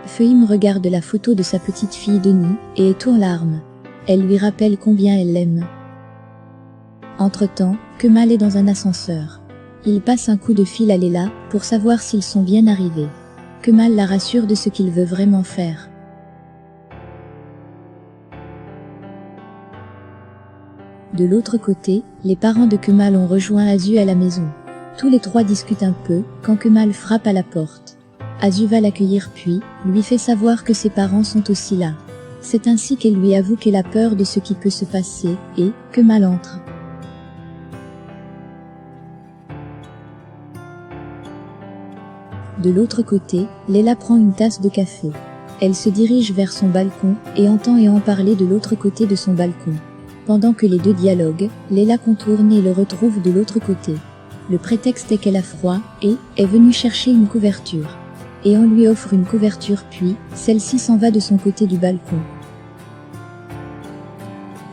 Fehim regarde la photo de sa petite fille Denis et est en larmes. Elle lui rappelle combien elle l'aime. Entre-temps, Kemal est dans un ascenseur. Il passe un coup de fil à Leila pour savoir s'ils sont bien arrivés. Kemal la rassure de ce qu'il veut vraiment faire. De l'autre côté, les parents de Kemal ont rejoint Azu à la maison. Tous les trois discutent un peu quand Kemal frappe à la porte. Azu va l'accueillir puis lui fait savoir que ses parents sont aussi là. C'est ainsi qu'elle lui avoue qu'elle a peur de ce qui peut se passer et Kemal entre. De l'autre côté, Leila prend une tasse de café. Elle se dirige vers son balcon et entend Ehan parler de l'autre côté de son balcon. Pendant que les deux dialoguent, Leila contourne et le retrouve de l'autre côté. Le prétexte est qu'elle a froid et est venue chercher une couverture. Ehan lui offre une couverture puis, celle-ci s'en va de son côté du balcon.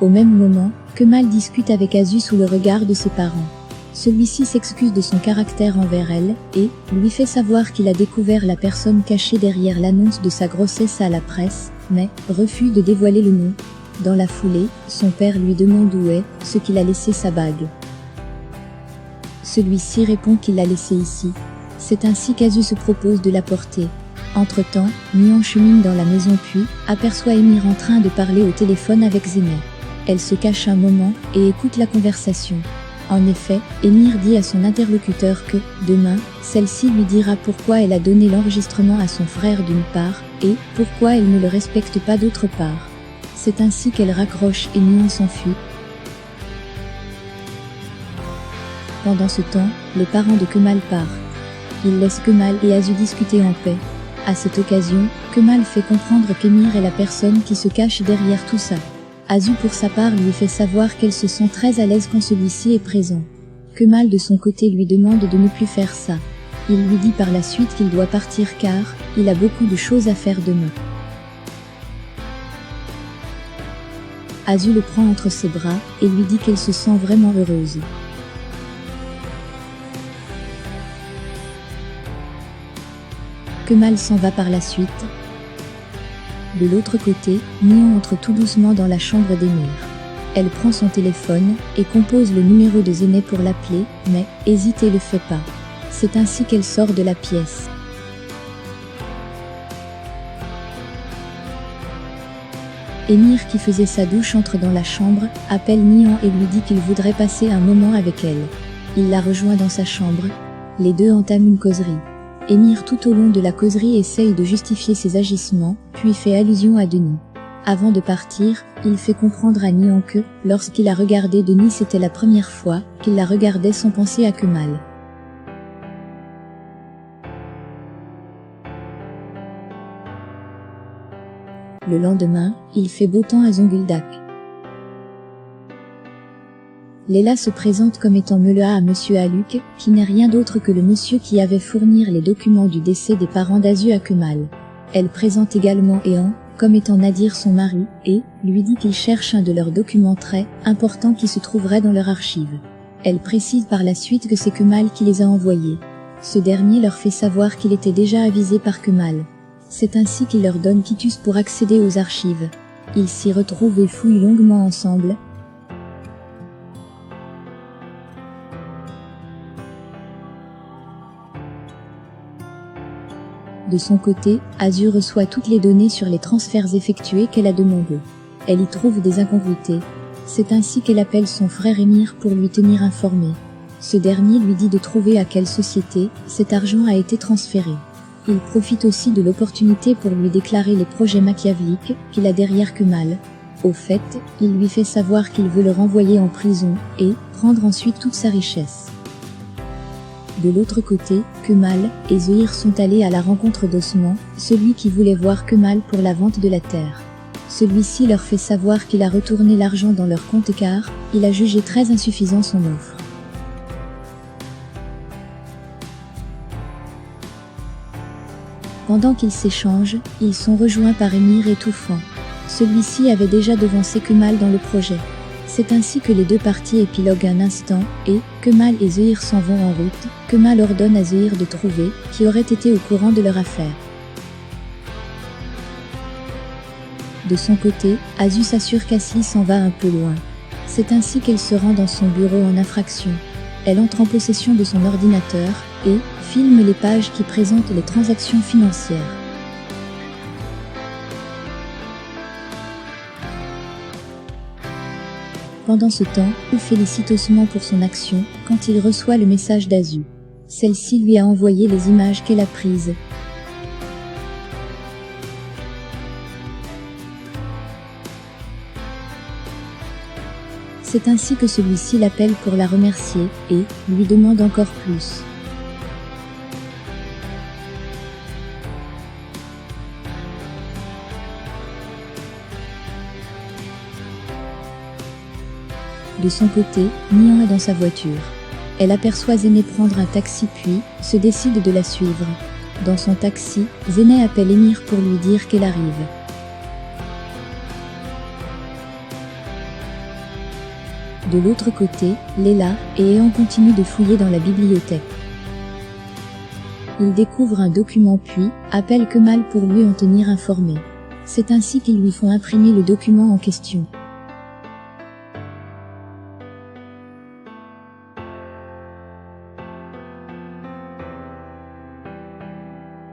Au même moment, Kemal discute avec Azu sous le regard de ses parents. Celui-ci s'excuse de son caractère envers elle et lui fait savoir qu'il a découvert la personne cachée derrière l'annonce de sa grossesse à la presse, mais refuse de dévoiler le nom. Dans la foulée, son père lui demande où est ce qu'il a laissé sa bague. Celui-ci répond qu'il l'a laissée ici. C'est ainsi qu'Azu se propose de la porter. Entre-temps, Nihan chemine dans la maison puis aperçoit Emir en train de parler au téléphone avec Zeynep. Elle se cache un moment et écoute la conversation. En effet, Emir dit à son interlocuteur que, demain, celle-ci lui dira pourquoi elle a donné l'enregistrement à son frère d'une part, et pourquoi elle ne le respecte pas d'autre part. C'est ainsi qu'elle raccroche et Nihan s'enfuit. Pendant ce temps, les parents de Kemal partent. Ils laissent Kemal et Azu discuter en paix. À cette occasion, Kemal fait comprendre qu'Emir est la personne qui se cache derrière tout ça. Azu pour sa part lui fait savoir qu'elle se sent très à l'aise quand celui-ci est présent. Kemal de son côté lui demande de ne plus faire ça. Il lui dit par la suite qu'il doit partir car il a beaucoup de choses à faire demain. Azu le prend entre ses bras et lui dit qu'elle se sent vraiment heureuse. Kemal s'en va par la suite. De l'autre côté, Nihan entre tout doucement dans la chambre d'Emir. Elle prend son téléphone et compose le numéro de Zeynep pour l'appeler, mais hésite et le fait pas. C'est ainsi qu'elle sort de la pièce. Emir qui faisait sa douche entre dans la chambre, appelle Nihan et lui dit qu'il voudrait passer un moment avec elle. Il la rejoint dans sa chambre. Les deux entament une causerie. Emir tout au long de la causerie essaye de justifier ses agissements, puis fait allusion à Denis. Avant de partir, il fait comprendre à Nihan que, lorsqu'il a regardé Denis c'était la première fois qu'il la regardait sans penser à Kemal. Le lendemain, il fait beau temps à Zonguldak. Leila se présente comme étant Meula à Monsieur Haluk, qui n'est rien d'autre que le monsieur qui avait fourni les documents du décès des parents d'Azu à Kemal. Elle présente également Ehan, comme étant Nadir son mari, et lui dit qu'il cherche un de leurs documents très importants qui se trouverait dans leur archive. Elle précise par la suite que c'est Kemal qui les a envoyés. Ce dernier leur fait savoir qu'il était déjà avisé par Kemal. C'est ainsi qu'il leur donne quitus pour accéder aux archives. Ils s'y retrouvent et fouillent longuement ensemble. De son côté, Azu reçoit toutes les données sur les transferts effectués qu'elle a demandés. Elle y trouve des incongruités. C'est ainsi qu'elle appelle son frère Emir pour lui tenir informé. Ce dernier lui dit de trouver à quelle société cet argent a été transféré. Il profite aussi de l'opportunité pour lui déclarer les projets machiavéliques qu'il a derrière Kemal. Au fait, il lui fait savoir qu'il veut le renvoyer en prison et prendre ensuite toute sa richesse. De l'autre côté, Kemal et Zehir sont allés à la rencontre d'Osman, celui qui voulait voir Kemal pour la vente de la terre. Celui-ci leur fait savoir qu'il a retourné l'argent dans leur compte car il a jugé très insuffisant son offre. Pendant qu'ils s'échangent, ils sont rejoints par Emir étouffant. Celui-ci avait déjà devancé Kemal dans le projet. C'est ainsi que les deux parties épiloguent un instant, et Kemal et Zehir s'en vont en route. Kemal ordonne à Zehir de trouver qui aurait été au courant de leur affaire. De son côté, Azu s'assure qu'Asli s'en va un peu loin. C'est ainsi qu'elle se rend dans son bureau en infraction. Elle entre en possession de son ordinateur et filme les pages qui présentent les transactions financières. Pendant ce temps, il félicite Osman pour son action quand il reçoit le message d'Azu. Celle-ci lui a envoyé les images qu'elle a prises. C'est ainsi que celui-ci l'appelle pour la remercier et lui demande encore plus. De son côté, Nihan est dans sa voiture. Elle aperçoit Zené prendre un taxi puis se décide de la suivre. Dans son taxi, Zené appelle Émir pour lui dire qu'elle arrive. De l'autre côté, Léla et Ehan continuent de fouiller dans la bibliothèque. Ils découvrent un document puis appellent Kemal pour lui en tenir informé. C'est ainsi qu'ils lui font imprimer le document en question.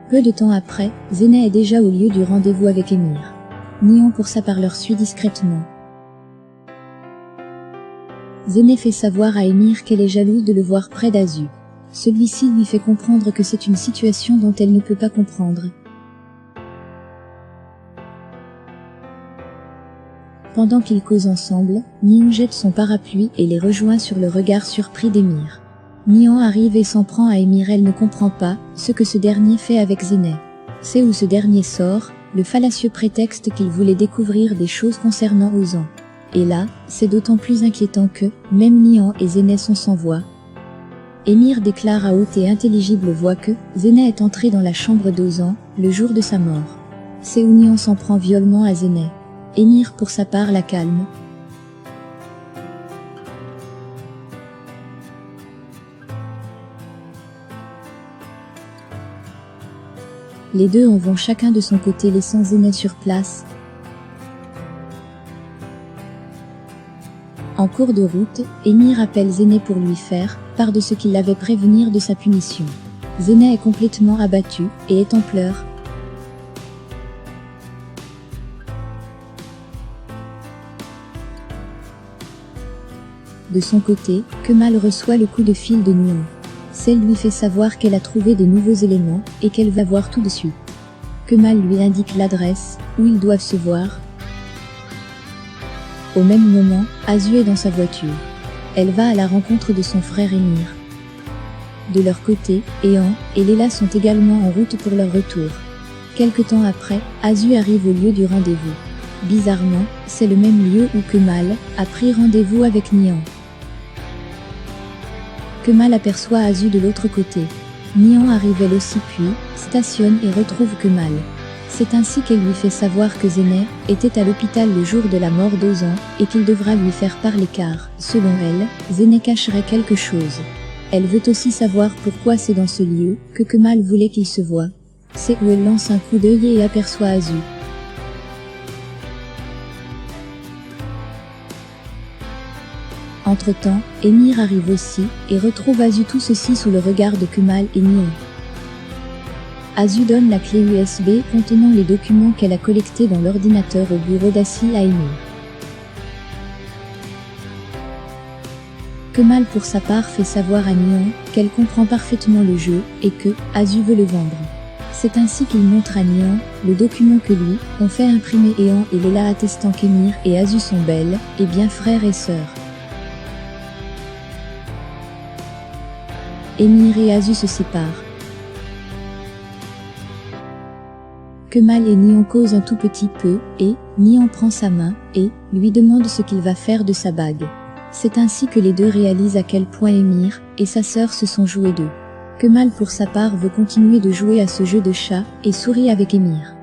Peu de temps après, Zené est déjà au lieu du rendez-vous avec Émir. Nihan pour sa part leur suit discrètement. Zené fait savoir à Émir qu'elle est jalouse de le voir près d'Azu. Celui-ci lui fait comprendre que c'est une situation dont elle ne peut pas comprendre. Pendant qu'ils causent ensemble, Nihan jette son parapluie et les rejoint sur le regard surpris d'Émir. Nihan arrive et s'en prend à Émir. Elle ne comprend pas ce que ce dernier fait avec Zené. C'est où ce dernier sort le fallacieux prétexte qu'il voulait découvrir des choses concernant Ozan. Et là, c'est d'autant plus inquiétant que, même Nihan et Zené sont sans voix. Émir déclare à haute et intelligible voix que Zené est entré dans la chambre d'Ozan le jour de sa mort. C'est où Nihan s'en prend violemment à Zené. Émir pour sa part la calme. Les deux en vont chacun de son côté laissant Zené sur place. En cours de route, Émir appelle Zené pour lui faire part de ce qu'il l'avait prévenir de sa punition. Zené est complètement abattu et est en pleurs. De son côté, Kemal reçoit le coup de fil de Nihan. Celle lui fait savoir qu'elle a trouvé des nouveaux éléments et qu'elle va voir tout de suite. Kemal lui indique l'adresse où ils doivent se voir. Au même moment, Azu est dans sa voiture. Elle va à la rencontre de son frère Émir. De leur côté, Ehan et Léla sont également en route pour leur retour. Quelque temps après, Azu arrive au lieu du rendez-vous. Bizarrement, c'est le même lieu où Kemal a pris rendez-vous avec Nihan. Kemal aperçoit Azu de l'autre côté. Nihan arrive elle aussi puis stationne et retrouve Kemal. C'est ainsi qu'elle lui fait savoir que Zené était à l'hôpital le jour de la mort d'Ozan et qu'il devra lui faire parler car, selon elle, Zené cacherait quelque chose. Elle veut aussi savoir pourquoi c'est dans ce lieu que Kemal voulait qu'ils se voient. C'est où elle lance un coup d'œil et aperçoit Azu. Entre-temps, Émir arrive aussi et retrouve Azu, tout ceci sous le regard de Kemal et Nihan. Azu donne la clé USB contenant les documents qu'elle a collectés dans l'ordinateur au bureau d'Asli à Émir. Kemal pour sa part fait savoir à Nihan qu'elle comprend parfaitement le jeu et que Azu veut le vendre. C'est ainsi qu'il montre à Nihan le document que lui ont fait imprimer Ehan et Léla attestant qu'Émir et Azu sont belles et bien frères et sœurs. Émir et Azu se séparent. Kemal et Nihan causent un tout petit peu et Nihan prend sa main et lui demande ce qu'il va faire de sa bague. C'est ainsi que les deux réalisent à quel point Émir et sa sœur se sont joués d'eux. Kemal pour sa part veut continuer de jouer à ce jeu de chat et sourit avec Émir.